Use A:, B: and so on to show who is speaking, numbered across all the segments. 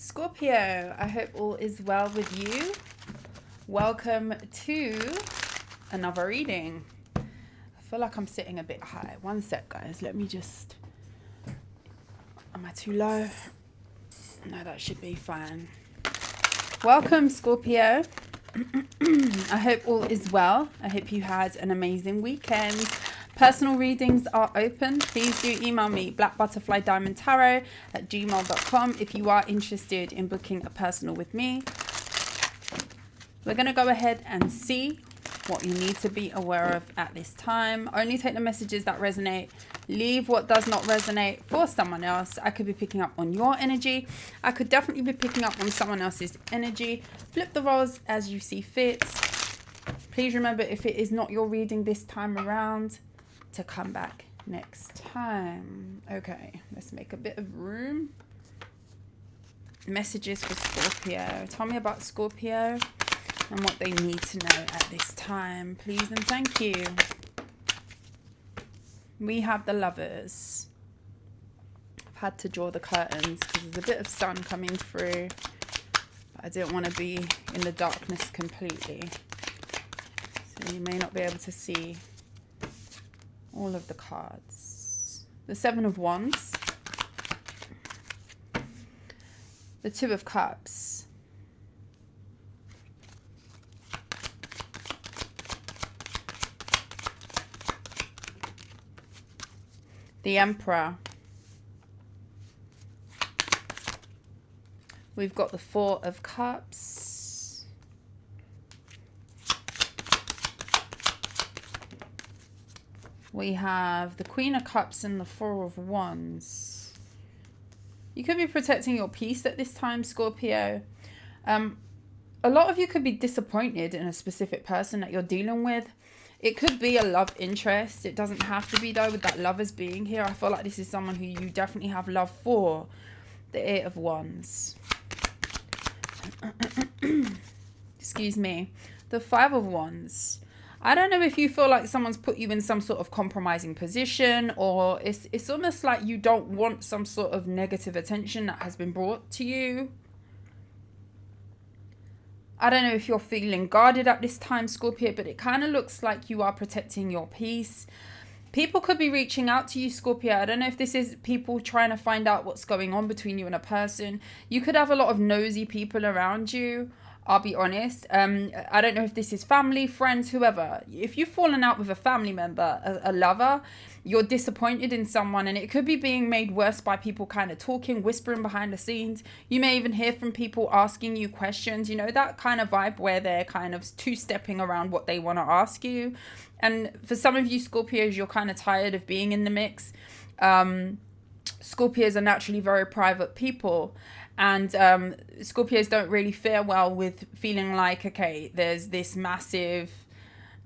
A: Scorpio, I hope all is well with you. Welcome to another reading. I feel like I'm sitting a bit high. One sec, guys. Let me just... Am I too low? No, that should be fine. Welcome, Scorpio. I hope all is well. I hope you had an amazing weekend. Personal readings are open. Please do email me blackbutterflydiamondtarot@gmail.com if you are interested in booking a personal with me. We're going to go ahead and see what you need to be aware of at this time. Only take the messages that resonate. Leave what does not resonate for someone else. I could be picking up on your energy. I could definitely be picking up on someone else's energy. Flip the roles as you see fit. Please remember, if it is not your reading this time around, to come back next time. Okay, let's make a bit of room. Messages for Scorpio. Tell me about Scorpio and what they need to know at this time, please and thank you. We have the Lovers. I've had to draw the curtains because there's a bit of sun coming through, but I didn't want to be in the darkness completely, so you may not be able to see all of the cards. The Seven of Wands, the Two of Cups, the Emperor. We've got the Four of Cups. We have the Queen of Cups and the Four of Wands. You could be protecting your peace at this time, Scorpio. A lot of you could be disappointed in a specific person that you're dealing with. It could be a love interest. It doesn't have to be, though, with that Lovers being here. I feel like this is someone who you definitely have love for. The Eight of Wands. Excuse me. The Five of Wands. I don't know if you feel like someone's put you in some sort of compromising position, or it's almost like you don't want some sort of negative attention that has been brought to you. I don't know if you're feeling guarded at this time, Scorpio, but it kind of looks like you are protecting your peace. People could be reaching out to you, Scorpio. I don't know if this is people trying to find out what's going on between you and a person. You could have a lot of nosy people around you. I'll be honest. I don't know if this is family, friends, whoever. If you've fallen out with a family member, a lover, you're disappointed in someone, and it could be being made worse by people kind of talking, whispering behind the scenes. You may even hear from people asking you questions, you know, that kind of vibe where they're kind of two-stepping around what they want to ask you. And for some of you Scorpios, you're kind of tired of being in the mix. Scorpios are naturally very private people. And Scorpios don't really fare well with feeling like, okay, there's this massive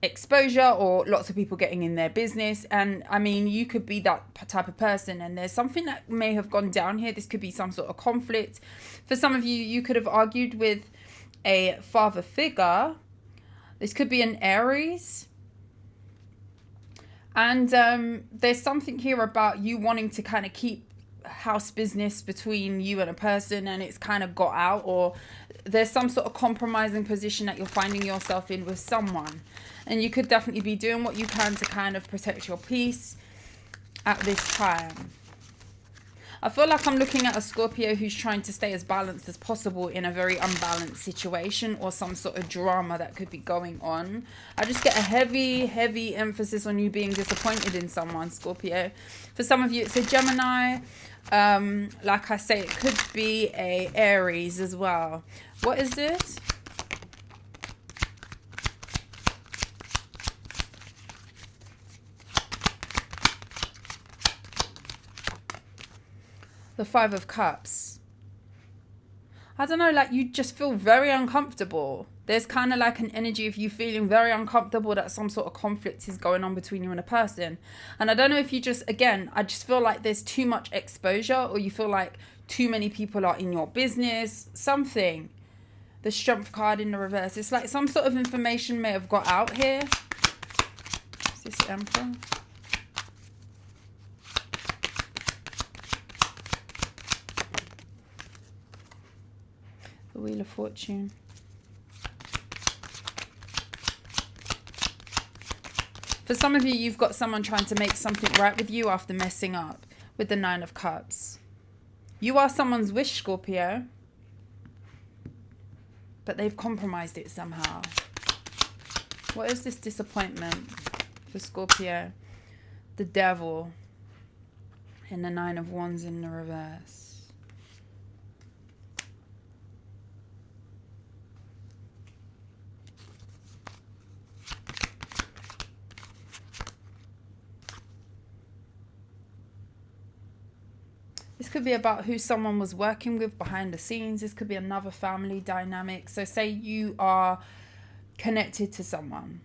A: exposure or lots of people getting in their business. And I mean, you could be that type of person, and there's something that may have gone down here. This could be some sort of conflict. For some of you, you could have argued with a father figure. This could be an Aries. And there's something here about you wanting to kind of keep house business between you and a person, and it's kind of got out, or there's some sort of compromising position that you're finding yourself in with someone, and you could definitely be doing what you can to kind of protect your peace at this time. I feel like I'm looking at a Scorpio who's trying to stay as balanced as possible in a very unbalanced situation, or some sort of drama that could be going on. I just get a heavy emphasis on you being disappointed in someone, Scorpio. For some of you, it's a Gemini. Like I say, it could be a Aries as well. What is this? The Five of Cups. I don't know, like you just feel very uncomfortable. There's kind of like an energy of you feeling very uncomfortable that some sort of conflict is going on between you and a person. And I don't know if you just, again, I just feel like there's too much exposure, or you feel like too many people are in your business, something. The Strength card in the reverse. It's like some sort of information may have got out here. Is this Emperor? The Wheel of Fortune. For some of you, you've got someone trying to make something right with you after messing up with the Nine of Cups. You are someone's wish, Scorpio. But they've compromised it somehow. What is this disappointment for Scorpio? The Devil. And the Nine of Wands in the reverse. This could be about who someone was working with behind the scenes. This could be another family dynamic. So say you are connected to someone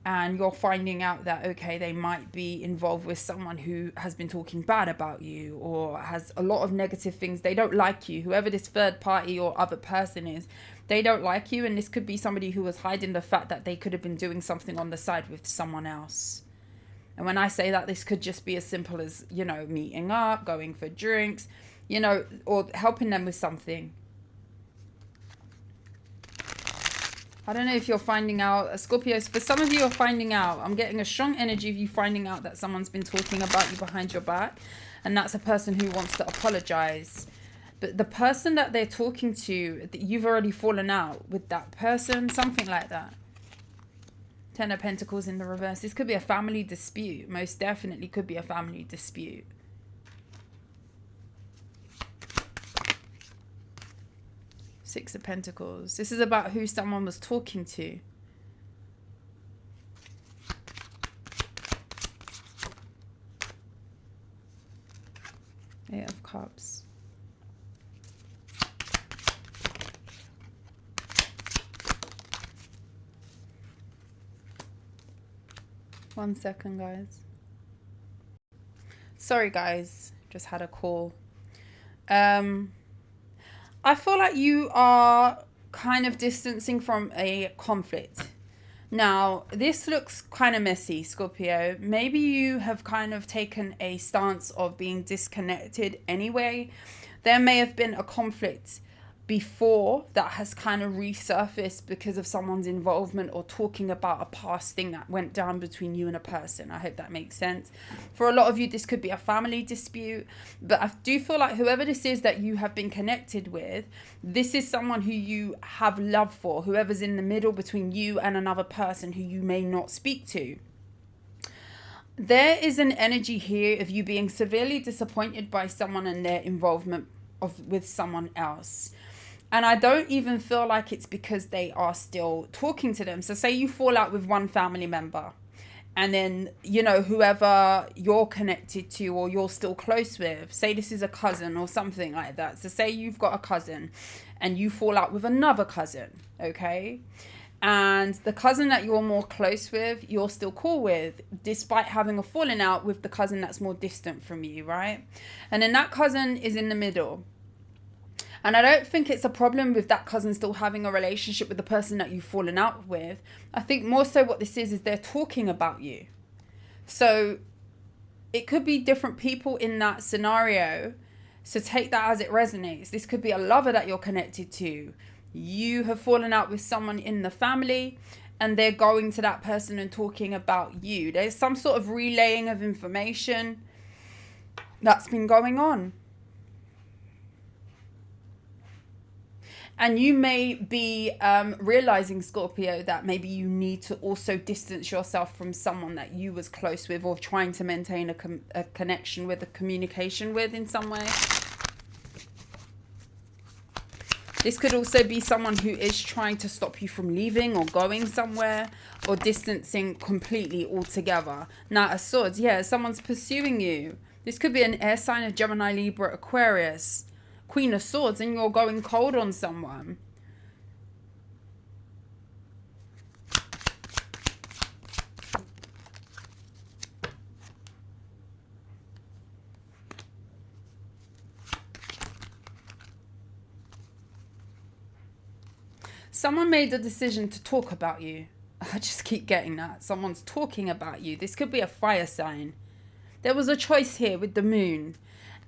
A: and you're finding out that, okay, they might be involved with someone who has been talking bad about you or has a lot of negative things. They don't like you. Whoever this third party or other person is, they don't like you. And this could be somebody who was hiding the fact that they could have been doing something on the side with someone else. And when I say that, this could just be as simple as, you know, meeting up, going for drinks, you know, or helping them with something. I don't know if you're finding out, Scorpios, for some of you are finding out, I'm getting a strong energy of you finding out that someone's been talking about you behind your back. And that's a person who wants to apologize. But the person that they're talking to, you've already fallen out with that person, something like that. Ten of Pentacles in the reverse. This could be a family dispute. Most definitely could be a family dispute. Six of Pentacles. This is about who someone was talking to. Eight of Cups. One second, guys. Sorry, guys. Just had a call. I feel like you are kind of distancing from a conflict. Now, this looks kind of messy, Scorpio. Maybe you have kind of taken a stance of being disconnected anyway. There may have been a conflict before that has kind of resurfaced because of someone's involvement or talking about a past thing that went down between you and a person. I hope that makes sense. For a lot of you, this could be a family dispute, but I do feel like whoever this is that you have been connected with, this is someone who you have love for, whoever's in the middle between you and another person who you may not speak to. There is an energy here of you being severely disappointed by someone and their involvement with someone else. And I don't even feel like it's because they are still talking to them. So say you fall out with one family member and then, you know, whoever you're connected to or you're still close with, say this is a cousin or something like that. So say you've got a cousin and you fall out with another cousin, okay? And the cousin that you're more close with, you're still cool with, despite having a falling out with the cousin that's more distant from you, right? And then that cousin is in the middle. And I don't think it's a problem with that cousin still having a relationship with the person that you've fallen out with. I think more so what this is they're talking about you. So it could be different people in that scenario. So take that as it resonates. This could be a lover that you're connected to. You have fallen out with someone in the family and they're going to that person and talking about you. There's some sort of relaying of information that's been going on. And you may be realizing, Scorpio, that maybe you need to also distance yourself from someone that you was close with or trying to maintain a connection with, a communication with in some way. This could also be someone who is trying to stop you from leaving or going somewhere or distancing completely altogether. Knight of Swords, yeah, someone's pursuing you. This could be an air sign of Gemini, Libra, Aquarius. Queen of Swords, and you're going cold on someone. Someone made a decision to talk about you. I just keep getting that. Someone's talking about you. This could be a fire sign. There was a choice here with the moon.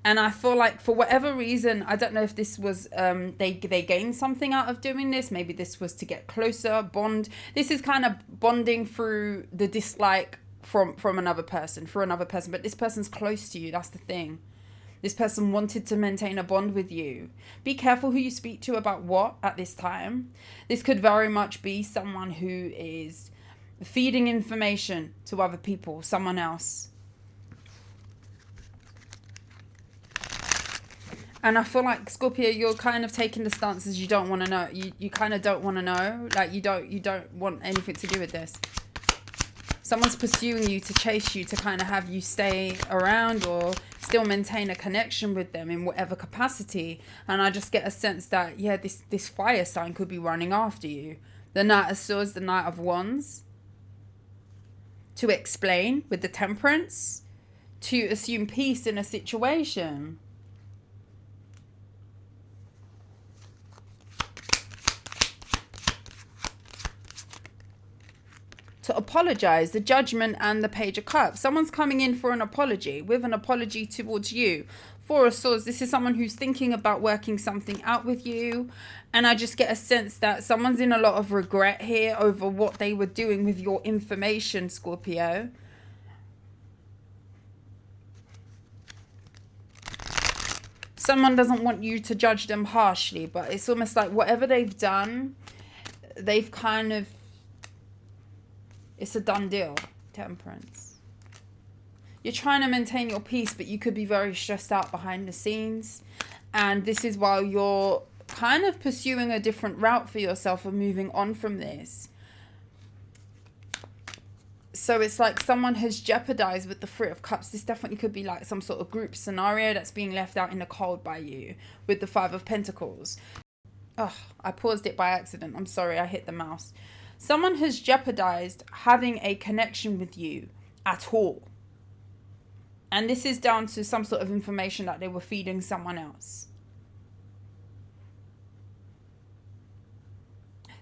A: And I feel like for whatever reason, I don't know if this was they gained something out of doing this. Maybe this was to get closer, bond. This is kind of bonding through the dislike from another person, for another person. But this person's close to you. That's the thing. This person wanted to maintain a bond with you. Be careful who you speak to about what at this time. This could very much be someone who is feeding information to other people, someone else. And I feel like, Scorpio, you're kind of taking the stances you don't want to know. You kind of don't want to know. Like, you don't want anything to do with this. Someone's pursuing you to chase you, to kind of have you stay around or still maintain a connection with them in whatever capacity. And I just get a sense that, yeah, this fire sign could be running after you. The Knight of Swords, the Knight of Wands. To explain with the Temperance. To assume peace in a situation. To apologize, the Judgment and the Page of Cups. Someone's coming in for an apology, with an apology towards you. Four of Swords, this is someone who's thinking about working something out with you. And I just get a sense that someone's in a lot of regret here over what they were doing with your information, Scorpio. Someone doesn't want you to judge them harshly, but it's almost like whatever they've done, they've kind of, it's a done deal. Temperance. You're trying to maintain your peace, but you could be very stressed out behind the scenes. And this is while you're kind of pursuing a different route for yourself and moving on from this. So it's like someone has jeopardized with the Three of Cups. This definitely could be like some sort of group scenario that's being left out in the cold by you with the Five of Pentacles. Oh, I paused it by accident. I'm sorry, I hit the mouse. Someone has jeopardized having a connection with you at all. And this is down to some sort of information that they were feeding someone else.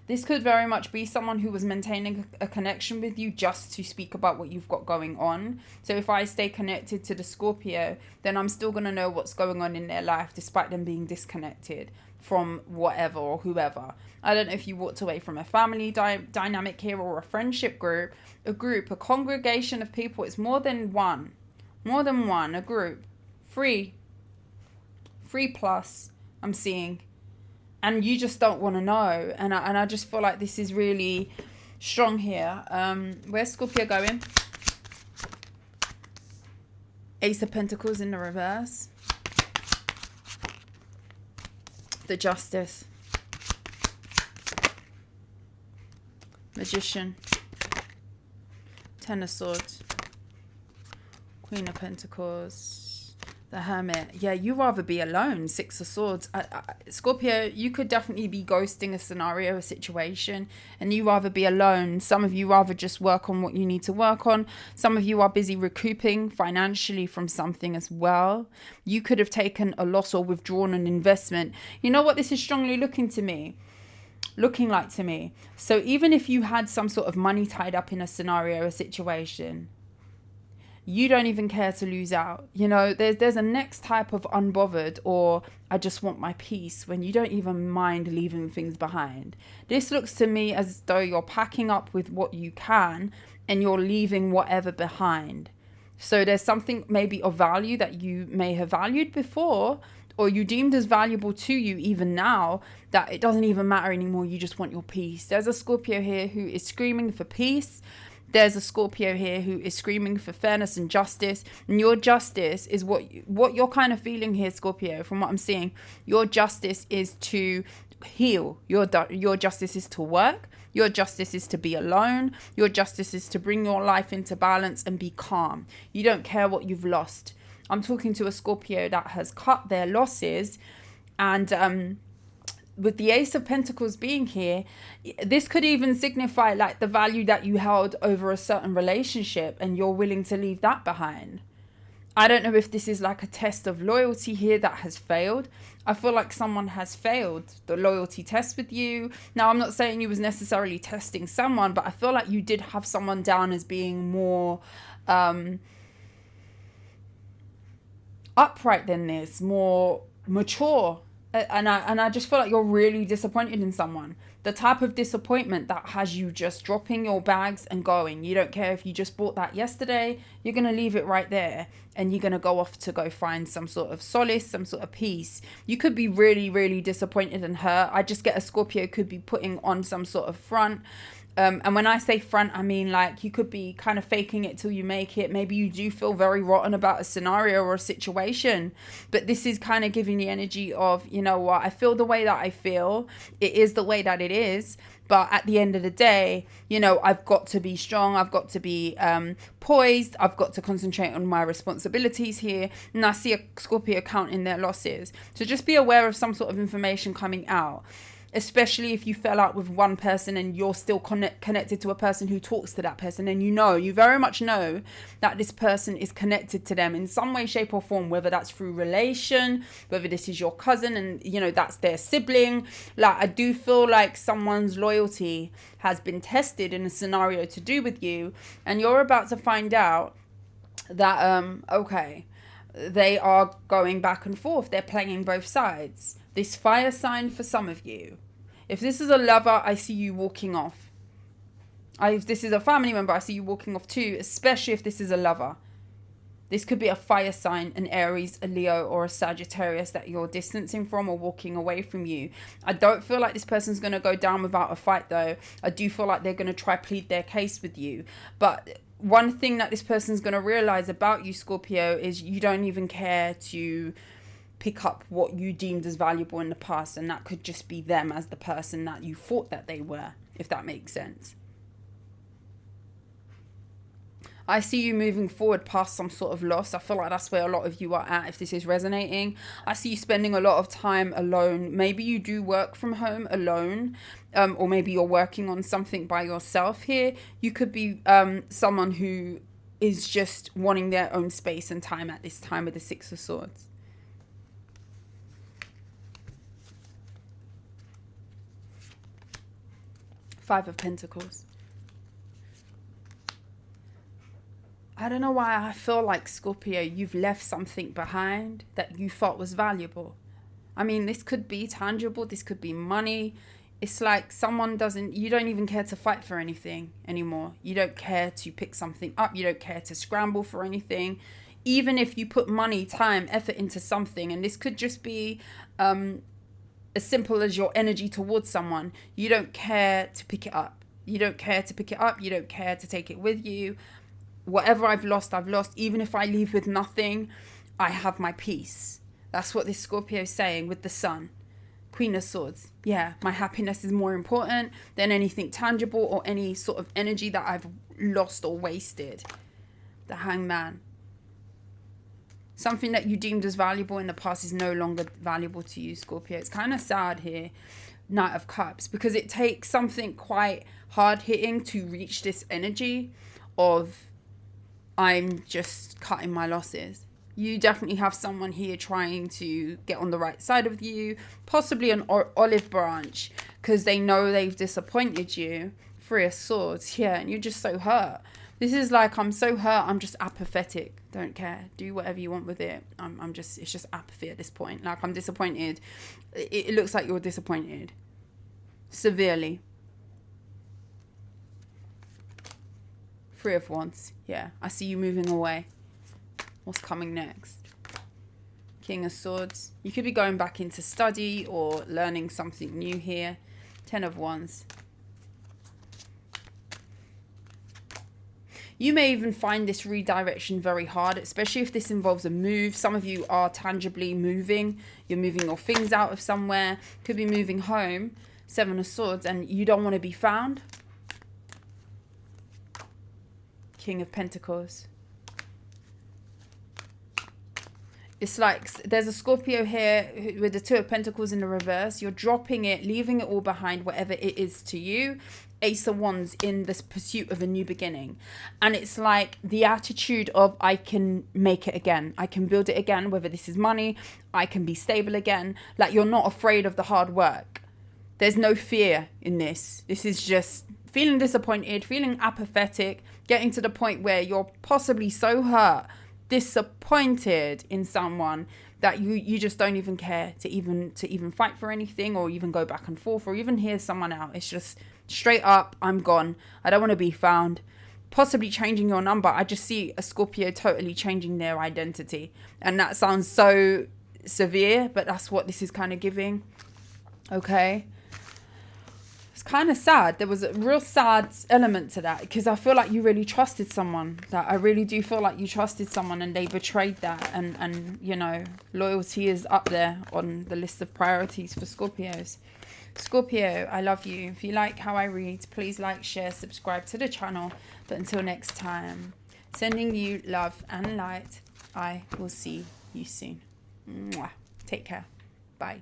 A: This could very much be someone who was maintaining a connection with you just to speak about what you've got going on. So if I stay connected to the Scorpio, then I'm still going to know what's going on in their life despite them being disconnected from whatever or whoever. I don't know if you walked away from a family dynamic here or a friendship group, a congregation of people. It's more than one, a group, three plus I'm seeing. And you just don't want to know. And I just feel like this is really strong here. Where's Scorpio going? Ace of Pentacles in the reverse. The Justice. Magician. Ten of Swords. Queen of Pentacles. The Hermit. Yeah, you rather be alone. Six of Swords. Scorpio, you could definitely be ghosting a scenario, a situation, and you rather be alone. Some of you rather just work on what you need to work on. Some of you are busy recouping financially from something as well. You could have taken a loss or withdrawn an investment. You know what this is strongly looking like to me? So even if you had some sort of money tied up in a scenario, a situation, you don't even care to lose out. You know, there's a next type of unbothered, or I just want my peace, when you don't even mind leaving things behind. This looks to me as though you're packing up with what you can and you're leaving whatever behind. So there's something maybe of value that you may have valued before, or you deemed as valuable to you even now, that it doesn't even matter anymore. You just want your peace. There's a Scorpio here who is screaming for peace. There's a Scorpio here who is screaming for fairness and justice. And your justice is what you're kind of feeling here, Scorpio, from what I'm seeing. Your justice is to heal. Your justice is to work. Your justice is to be alone. Your justice is to bring your life into balance and be calm. You don't care what you've lost. I'm talking to a Scorpio that has cut their losses, and with the Ace of Pentacles being here, this could even signify like the value that you held over a certain relationship and you're willing to leave that behind. I don't know if this is like a test of loyalty here that has failed. I feel like someone has failed the loyalty test with you. Now, I'm not saying you was necessarily testing someone, but I feel like you did have someone down as being more upright than this, more mature. And I just feel like you're really disappointed in someone. The type of disappointment that has you just dropping your bags and going. You don't care if you just bought that yesterday. You're going to leave it right there. And you're going to go off to go find some sort of solace, some sort of peace. You could be really, really disappointed and hurt. I just get a Scorpio could be putting on some sort of front. And when I say front, I mean like you could be kind of faking it till you make it. Maybe you do feel very rotten about a scenario or a situation. But this is kind of giving the energy of, you know what, I feel the way that I feel. It is the way that it is. But at the end of the day, you know, I've got to be strong. I've got to be poised. I've got to concentrate on my responsibilities here. And I see a Scorpio counting their losses. So just be aware of some sort of information coming out. Especially if you fell out with one person and you're still connected to a person who talks to that person, and you very much know that this person is connected to them in some way, shape or form, whether that's through relation, whether this is your cousin and, you know, that's their sibling. Like, I do feel like someone's loyalty has been tested in a scenario to do with you, and you're about to find out that, okay, they are going back and forth. They're playing both sides. This fire sign for some of you. If this is a lover, I see you walking off. If this is a family member, I see you walking off too, especially if this is a lover. This could be a fire sign, an Aries, a Leo, or a Sagittarius that you're distancing from or walking away from you. I don't feel like this person's going to go down without a fight though. I do feel like they're going to try plead their case with you. But one thing that this person's going to realize about you, Scorpio, is you don't even care to pick up what you deemed as valuable in the past, and that could just be them as the person that you thought that they were, if that makes sense. I see you moving forward past some sort of loss. I feel like that's where a lot of you are at if this is resonating. I see you spending a lot of time alone. Maybe you do work from home alone, or maybe you're working on something by yourself here. You could be someone who is just wanting their own space and time at this time with the Six of Swords. Five of Pentacles. I don't know why I feel like, Scorpio, you've left something behind that you thought was valuable. I mean, this could be tangible. This could be money. It's like you don't even care to fight for anything anymore. You don't care to pick something up. You don't care to scramble for anything. Even if you put money, time, effort into something, and this could just be as simple as your energy towards someone, you don't care to pick it up. You don't care to pick it up. You don't care to take it with you. Whatever I've lost, I've lost. Even if I leave with nothing, I have my peace. That's what this Scorpio is saying with the Sun. Queen of Swords. Yeah, my happiness is more important than anything tangible or any sort of energy that I've lost or wasted. The Hangman. Something that you deemed as valuable in the past is no longer valuable to you, Scorpio. It's kind of sad here, Knight of Cups, because it takes something quite hard-hitting to reach this energy of I'm just cutting my losses. You definitely have someone here trying to get on the right side of you, possibly an olive branch, because they know they've disappointed you. Three of Swords, yeah, and you're just so hurt. This is like, I'm so hurt, I'm just apathetic. Don't care. Do whatever you want with it. It's just apathy at this point. Like, I'm disappointed. It looks like you're disappointed. Severely. Three of Wands. Yeah, I see you moving away. What's coming next? King of Swords. You could be going back into study or learning something new here. Ten of Wands. You may even find this redirection very hard, especially if this involves a move. Some of you are tangibly moving. You're moving your things out of somewhere. Could be moving home. Seven of Swords, and you don't want to be found. King of Pentacles. It's like there's a Scorpio here with the Two of Pentacles in the reverse. You're dropping it, leaving it all behind, whatever it is to you. Ace of Wands in this pursuit of a new beginning. And it's like the attitude of, I can make it again. I can build it again, whether this is money. I can be stable again. Like, you're not afraid of the hard work. There's no fear in this. This is just feeling disappointed, feeling apathetic, getting to the point where you're possibly so hurt disappointed in someone that you just don't even care to even fight for anything, or even go back and forth, or even hear someone out. It's just straight up, I'm gone. I don't want to be found. Possibly changing your number. I just see a Scorpio totally changing their identity. And that sounds so severe, but that's what this is kind of giving. Okay. It's kind of sad. There was a real sad element to that, because I feel like you really trusted someone. That I really do feel like you trusted someone and they betrayed that. And you know, loyalty is up there on the list of priorities for Scorpios. Scorpio, I love you. If you like how I read, please like, share, subscribe to the channel. But until next time, sending you love and light. I will see you soon. Mwah. Take care. Bye.